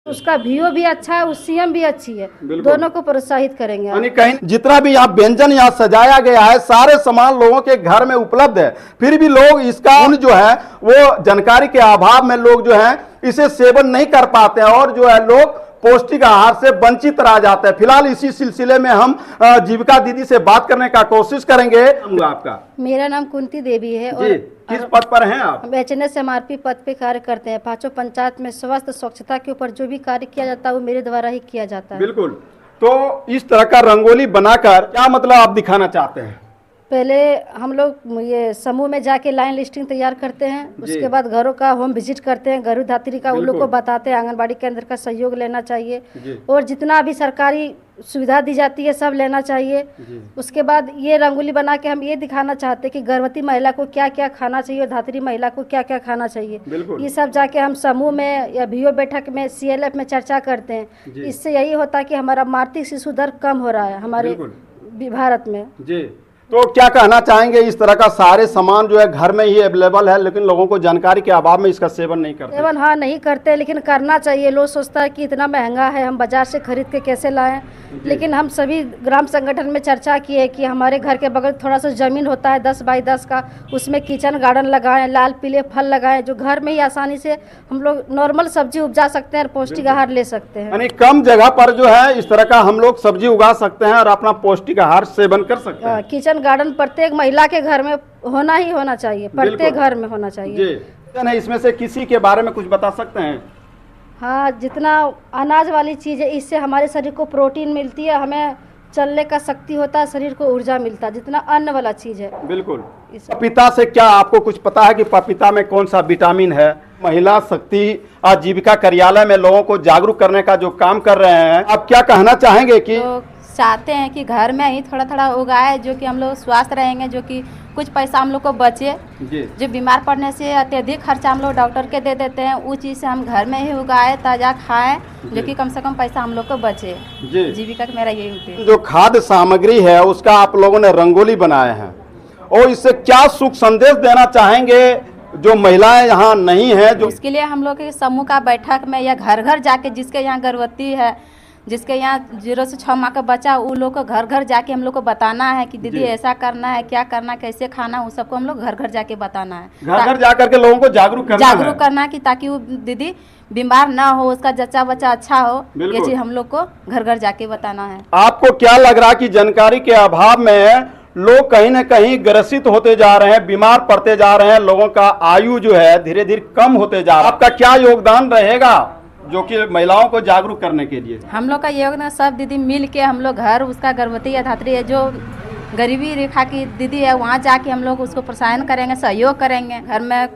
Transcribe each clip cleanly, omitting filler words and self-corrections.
उसका वीओ भी अच्छा है, उस सीएम भी अच्छी है, दोनों को प्रोत्साहित करेंगे। यानी कहीं जितना भी यहाँ व्यंजन यहाँ सजाया गया है सारे सामान लोगों के घर में उपलब्ध है, फिर भी लोग इसका जो है वो जानकारी के अभाव में लोग जो है इसे सेवन नहीं कर पाते हैं और जो है लोग पौष्टिक आहार से वंचित रह जाते हैं। फिलहाल इसी सिलसिले में हम जीविका दीदी से बात करने का कोशिश करेंगे। आपका? मेरा नाम कुंती देवी है और किस पद पर हैं आप? हम HNSMRP पद पे कार्य करते हैं। 5 पंचायत में स्वास्थ्य स्वच्छता के ऊपर जो भी कार्य किया जाता है वो मेरे द्वारा ही किया जाता है। बिल्कुल। तो इस तरह का रंगोली बनाकर क्या मतलब आप दिखाना चाहते हैं? पहले हम लोग ये समूह में जाके लाइन लिस्टिंग तैयार करते हैं, उसके बाद घरों का होम विजिट करते हैं, घरेलू धात्री का उन लोग को बताते हैं, आंगनबाड़ी केंद्र का सहयोग लेना चाहिए और जितना भी सरकारी सुविधा दी जाती है सब लेना चाहिए। उसके बाद ये रंगोली बना के हम ये दिखाना चाहते हैं कि गर्भवती महिला को क्या क्या खाना चाहिए और धात्री महिला को क्या क्या खाना चाहिए। ये सब जाके हम समूह में या वीओ बैठक में CLF में चर्चा करते हैं। इससे यही होता है कि हमारा मातृ शिशु दर कम हो रहा है हमारे भारत में। तो क्या कहना चाहेंगे, इस तरह का सारे सामान जो है घर में ही अवेलेबल है लेकिन लोगों को जानकारी के अभाव में इसका सेवन नहीं करते? सेवन हाँ नहीं करते, लेकिन करना चाहिए। लोग सोचता है कि इतना महंगा है, हम बाजार से खरीद के कैसे लाएं। लेकिन हम सभी ग्राम संगठन में चर्चा किए कि हमारे घर के बगल थोड़ा सा जमीन होता है 10 बाई 10 का, उसमें किचन गार्डन लगाएं, लाल पीले फल लगाएं, जो घर में ही आसानी से हम लोग नॉर्मल सब्जी उपजा सकते हैं और पौष्टिक आहार ले सकते हैं। यानी कम जगह पर जो है इस तरह का हम लोग सब्जी उगा सकते हैं और अपना पौष्टिक आहार सेवन कर सकते हैं। किचन गार्डन प्रत्येक महिला के घर में होना ही होना चाहिए, प्रत्येक घर में होना चाहिए। इसमें से किसी के बारे में कुछ बता सकते हैं? हाँ, जितना अनाज वाली चीज़ है इससे हमारे शरीर को प्रोटीन मिलती है, हमें चलने का शक्ति होता है, शरीर को ऊर्जा मिलता है, जितना अन्न वाला चीज़ है। बिल्कुल। पपीता से क्या आपको कुछ पता है कि पपीता में कौन सा विटामिन है? महिला शक्ति आजीविका कार्यालय में लोगों को जागरूक करने का जो काम कर रहे हैं, आप क्या कहना चाहेंगे? कि चाहते हैं कि घर में ही थोड़ा थोड़ा उगाए, जो कि हम लोग स्वस्थ रहेंगे, जो कि कुछ पैसा हम लोग को बचे। जो बीमार पड़ने से अत्यधिक खर्चा हम लोग डॉक्टर के दे देते हैं, वो चीज़ से हम घर में ही उगाए, ताज़ा खाएं, जो कि कम से कम पैसा हम लोग को बचे। जीविका का मेरा यही उद्देश्य। जो खाद्य सामग्री है उसका आप लोगों ने रंगोली बनाए हैं और इससे क्या सुख संदेश देना चाहेंगे जो महिलाएं यहाँ नहीं है? जो इसके लिए हम लोग के समूह का बैठक में या घर घर जाके, जिसके यहाँ गर्भवती है, जिसके यहाँ 0 से 6 माह का बच्चा, वो लोग को घर घर जाके हम लोग को बताना है कि दीदी ऐसा करना है, क्या करना है, कैसे खाना, वो सबको हम लोग घर घर जाके बताना है। घर घर जाकर के लोगों को जागरूक करना है कि ताकि वो दीदी बीमार ना हो, उसका जच्चा बच्चा अच्छा हो। ये चीज हम लोग को घर घर जाके बताना है। आपको क्या लग रहा है कि जानकारी के अभाव में लोग कहीं न कहीं ग्रसित होते जा रहे हैं, बीमार पड़ते जा रहे हैं, लोगों का आयु जो है धीरे धीरे कम होते जा रहा है? आपका क्या योगदान रहेगा जो कि महिलाओं को जागरूक करने के लिए? हम लोग का योगदान सब दीदी मिल के हम लोग घर उसका गर्भवती या धात्री है जो गरीबी रेखा की दीदी है, वहाँ जाके हम लोग उसको प्रोत्साहन करेंगे, सहयोग करेंगे, घर में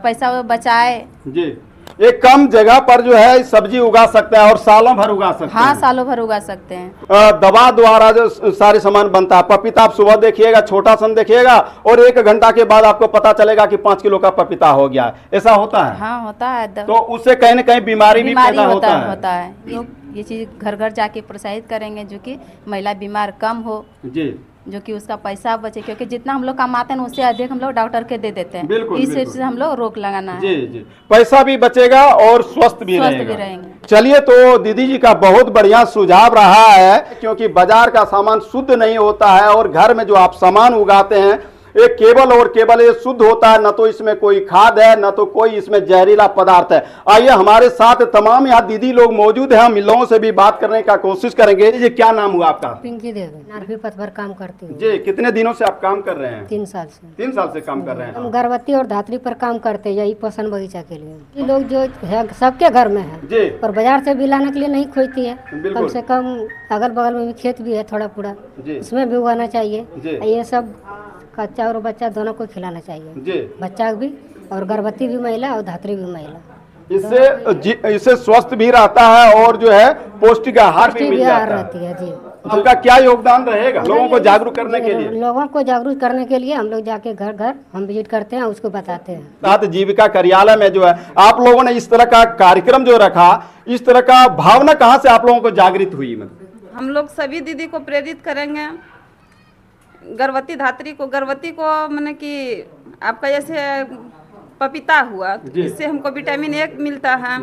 पैसा बचाए। जी, एक कम जगह पर जो है सब्जी उगा सकते हैं और सालों भर उगा सकते हैं। हाँ, सालों भर उगा सकते हैं। दवा द्वारा जो सारे सामान बनता है, पपीता आप सुबह देखिएगा छोटा सन देखिएगा और 1 घंटा के बाद आपको पता चलेगा कि 5 किलो का पपीता हो गया, ऐसा होता है? हाँ, होता है। तो उससे कहीं न कहीं बीमारी भी पैदा होता है। ये चीज घर घर जाके प्रोत्साहित करेंगे, जो कि महिला बीमार कम हो जी, जो कि उसका पैसा बचे, क्योंकि जितना हम लोग कमाते हैं उससे अधिक हम लोग डॉक्टर के दे देते हैं। इस चीज से हम लोग रोक लगाना है। जी, पैसा भी बचेगा और स्वस्थ भी रहेंगे। चलिए, तो दीदी जी का बहुत बढ़िया सुझाव रहा है, क्योंकि बाजार का सामान शुद्ध नहीं होता है और घर में जो आप सामान उगाते हैं ये केवल और केवल ये शुद्ध होता है, न तो इसमें कोई खाद है न तो कोई इसमें जहरीला पदार्थ है। आइए, हमारे साथ तमाम यहाँ दीदी लोग मौजूद हैं, हम इन लोगों से भी बात करने का कोशिश करेंगे। जी, क्या नाम हुआ आपका? पिंकी देवी, आरपी पद पर काम करती हूँ। जी, कितने दिनों से आप काम कर रहे हैं? 3 साल से। 3 साल से काम कर रहे हैं। हम गर्भवती और धात्री पर काम करते हैं, यही पोषण बगीचा के लिए। ये लोग जो है सबके घर में है जी, और बाजार से भी लाने के लिए नहीं खोजती है। कम से कम अगल बगल में भी खेत भी है थोड़ा पूरा, इसमें भी उगाना चाहिए। ये सब कच्चा और बच्चा दोनों को खिलाना चाहिए जी, बच्चा भी और गर्भवती भी महिला और धात्री भी महिला। इससे स्वस्थ भी रहता है और जो है पौष्टिक आहार भी मिल जाता रहती है जी। आपका क्या योगदान रहेगा लोगों को जागरूक करने के लिए? लोगों को जागरूक करने के लिए हम लोग जाके घर घर हम विजिट करते हैं, उसको बताते हैं। साथ जीविका कार्यालय में जो है आप लोगों ने इस तरह का कार्यक्रम जो रखा, इस तरह का भावना कहाँ से आप लोगों को जागृत हुई? हम लोग सभी दीदी को प्रेरित करेंगे, गर्भवती धात्री को, गर्भवती को मैंने कि आपका जैसे पपीता हुआ, इससे हमको विटामिन 1 मिलता है।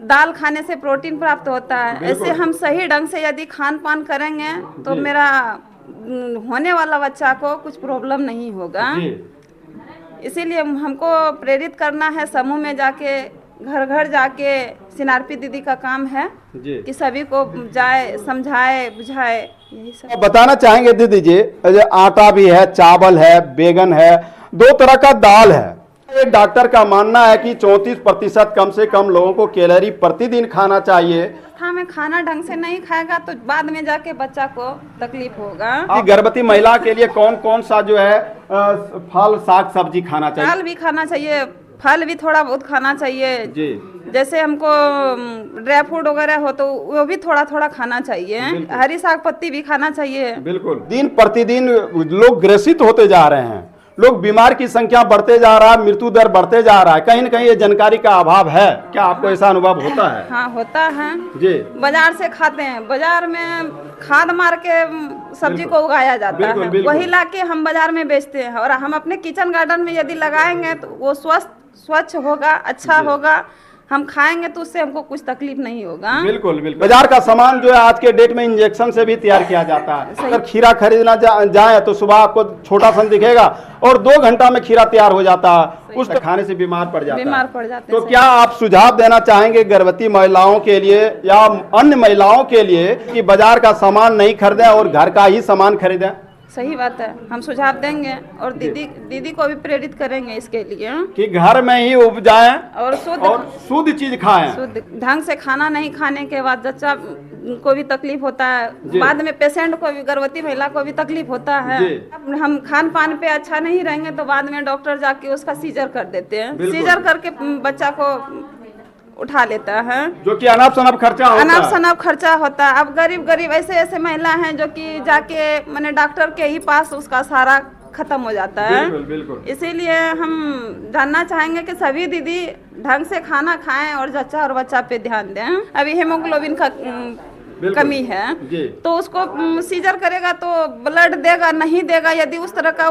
दाल खाने से प्रोटीन प्राप्त होता है। ऐसे हम सही ढंग से यदि खान पान करेंगे तो मेरा होने वाला बच्चा को कुछ प्रॉब्लम नहीं होगा। इसीलिए हमको प्रेरित करना है, समूह में जाके घर घर जाके सीआरपी दीदी का काम है कि सभी को जाए, समझाए, बुझाए, यही सब बताना चाहेंगे दीदी जी। आटा भी है, चावल है, बैगन है, 2 तरह का दाल है। एक डॉक्टर का मानना है कि 34% कम से कम लोगों को कैलोरी प्रतिदिन खाना चाहिए। में खाना ढंग से नहीं खाएगा तो बाद में जाके बच्चा को तकलीफ होगा। गर्भवती महिला के लिए कौन कौन सा जो है फल, साग, सब्जी खाना चाहिए? दाल भी खाना चाहिए, फल भी थोड़ा बहुत खाना चाहिए जी। जैसे हमको ड्राई फ्रूट वगैरह हो तो वो भी थोड़ा थोड़ा खाना चाहिए। हरी साग पत्ती भी खाना चाहिए। बिल्कुल। दिन प्रतिदिन लोग ग्रसित होते जा रहे हैं, लोग बीमार की संख्या बढ़ते जा रहा है, मृत्यु दर बढ़ते जा रहा है। कहीं न कहीं ये जानकारी का अभाव है। क्या आपको ऐसा अनुभव होता है? हाँ, होता है जी। बाजार से खाते हैं, बाजार में खाद मार के सब्जी को उगाया जाता है, वही लाके हम बाजार में बेचते हैं। और हम अपने किचन गार्डन में यदि लगाएंगे तो वो स्वच्छ होगा, अच्छा होगा, हम खाएंगे तो उससे हमको कुछ तकलीफ नहीं होगा। बिल्कुल बिल्कुल। बाजार का सामान जो है आज के डेट में इंजेक्शन से भी तैयार किया जाता है। अगर खीरा खरीदना जाए तो सुबह आपको छोटा सा दिखेगा और 2 घंटा में खीरा तैयार हो जाता है। उस खाने से बीमार पड़ जाते हैं। तो क्या आप सुझाव देना चाहेंगे गर्भवती महिलाओं के लिए या अन्य महिलाओं के लिए कि बाजार का सामान नहीं खरीदें और घर का ही सामान खरीदें? सही बात है, हम सुझाव देंगे और दीदी को भी प्रेरित करेंगे इसके लिए कि घर में ही उपजाएं और शुद्ध चीज खाएं। शुद्ध ढंग से खाना नहीं खाने के बाद बच्चा को भी तकलीफ होता है, बाद में पेशेंट को भी, गर्भवती महिला को भी तकलीफ होता है। हम खान पान पे अच्छा नहीं रहेंगे तो बाद में डॉक्टर जाके उसका सीजर कर देते हैं। सीजर करके बच्चा को उठा लेता है, जो कि अनाप शनाप खर्चा होता है। अब गरीब ऐसे महिला हैं जो कि जाके मैंने डॉक्टर के ही पास उसका सारा खत्म हो जाता है। बिल्कुल। इसीलिए हम जानना चाहेंगे कि सभी दीदी ढंग से खाना खाएं और जच्चा और बच्चा पे ध्यान दें। अभी हेमोग्लोबिन का कमी है तो उसको सीजर करेगा तो ब्लड देगा नहीं देगा। यदि उस तरह का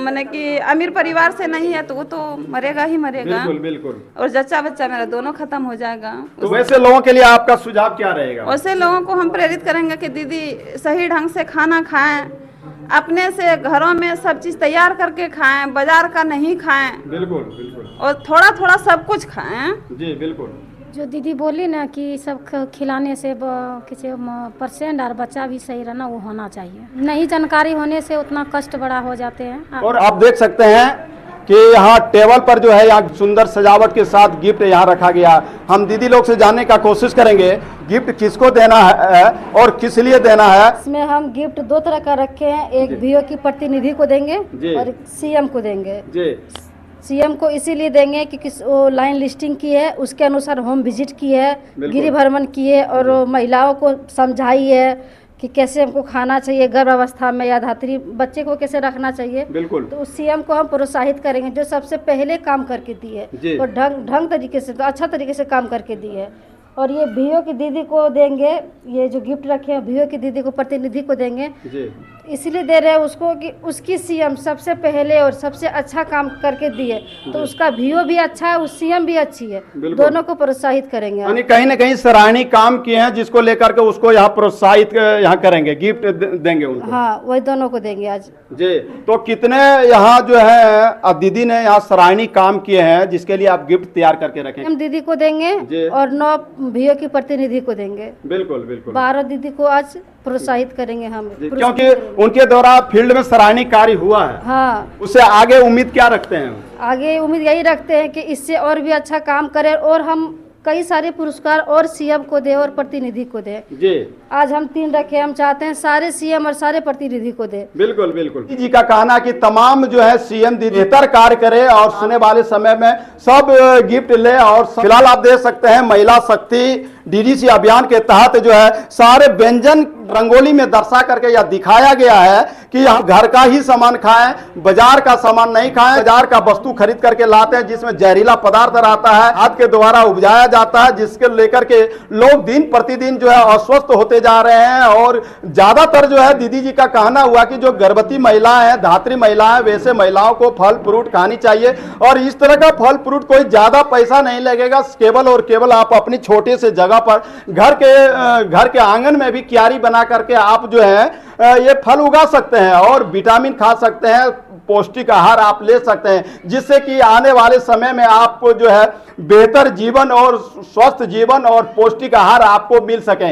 माने कि अमीर परिवार से नहीं है तो वो तो मरेगा ही मरेगा। बिल्कुल। और जच्चा बच्चा मेरा दोनों खत्म हो जाएगा। तो वैसे लोगों के लिए आपका सुझाव क्या रहेगा? वैसे लोगों को हम प्रेरित करेंगे कि दीदी सही ढंग से खाना खाएं, अपने से घरों में सब चीज तैयार करके खाएं, बाजार का नहीं खाएं। बिल्कुल। और थोड़ा थोड़ा सब कुछ खाएं। जी बिल्कुल। जो दीदी बोली ना कि सब खिलाने से किसी % और बच्चा भी सही रहना वो होना चाहिए। नहीं जानकारी होने से उतना कष्ट बड़ा हो जाते हैं। और आप देख सकते हैं कि यहाँ टेबल पर जो है यहाँ सुंदर सजावट के साथ गिफ्ट यहाँ रखा गया। हम दीदी लोग से जानने का कोशिश करेंगे गिफ्ट किसको देना है और किस लिए देना है। इसमें हम गिफ्ट 2 तरह का रखे हैं, एक बीओ की प्रतिनिधि को देंगे और सीएम को देंगे। सीएम को इसीलिए देंगे कि वो लाइन लिस्टिंग की है, उसके अनुसार होम विजिट की है, गिरी भ्रमण की है और महिलाओं को समझाई है कि कैसे हमको खाना चाहिए, गर्भावस्था में या धात्री बच्चे को कैसे रखना चाहिए। बिल्कुल। तो उस सीएम को हम प्रोत्साहित करेंगे जो सबसे पहले काम करके दी है और ढंग तरीके से, तो अच्छा तरीके से काम करके दी है। और ये बीओ की दीदी को देंगे, ये जो गिफ्ट रखे हैं बीओ की दीदी को प्रतिनिधि को देंगे। इसलिए दे रहे हैं उसको कि उसकी सीएम सबसे पहले और सबसे अच्छा काम करके दी है तो उसका बीओ भी अच्छा है, उस सीएम भी अच्छी है, दोनों को प्रोत्साहित करेंगे। यानी कहीं न कहीं सराहनीय काम किए हैं जिसको लेकर के उसको यहाँ प्रोत्साहित यहाँ करेंगे, गिफ्ट देंगे उनको। हाँ, वही दोनों को देंगे आज जी। तो कितने यहाँ जो है दीदी ने यहाँ सराहनीय काम किए हैं जिसके लिए आप गिफ्ट तैयार करके रखें? हम दीदी को देंगे और 9 बीओ की प्रतिनिधि को देंगे। बिल्कुल बिल्कुल। 12 दीदी को आज प्रोत्साहित करेंगे हम, क्योंकि उनके द्वारा फील्ड में सराहनीय कार्य हुआ है। हाँ। उससे आगे उम्मीद क्या रखते हैं? आगे उम्मीद यही रखते हैं कि इससे और भी अच्छा काम करें और हम कई सारे पुरस्कार और सीएम को दे और प्रतिनिधि को दे। जी। आज हम 3 रखे, हम चाहते हैं सारे सीएम और सारे प्रतिनिधि को दे। बिल्कुल बिल्कुल। जी का कहना कि तमाम जो है सीएम दीदी बेहतर कार्य करे और आने वाले समय में सब गिफ्ट ले। और फिलहाल आप देख सकते हैं महिला शक्ति डीडीसी अभियान के तहत जो है सारे व्यंजन रंगोली में दर्शा करके यह दिखाया गया है कि हम घर का ही सामान खाएं, बाजार का सामान नहीं खाएं। बाजार का वस्तु खरीद करके लाते हैं जिसमें जहरीला पदार्थ रहता है, हाथ के द्वारा उपजाया जाता है, जिसके लेकर के लोग दिन प्रतिदिन जो है अस्वस्थ होते जा रहे हैं। और ज्यादातर जो है दीदी जी का कहना हुआ कि जो गर्भवती महिलाएं हैं, धात्री महिलाएं, वैसे महिलाओं को फल फ्रूट खानी चाहिए। और इस तरह का फल फ्रूट कोई ज्यादा पैसा नहीं लगेगा, केवल और केवल आप अपनी छोटे से जगह पर घर के आंगन में भी क्यारी बना करके आप जो है ये फल उगा सकते हैं और विटामिन खा सकते हैं, पौष्टिक आहार आप ले सकते हैं, जिससे कि आने वाले समय में आपको जो है बेहतर जीवन और स्वस्थ जीवन और पौष्टिक आहार आपको मिल सके।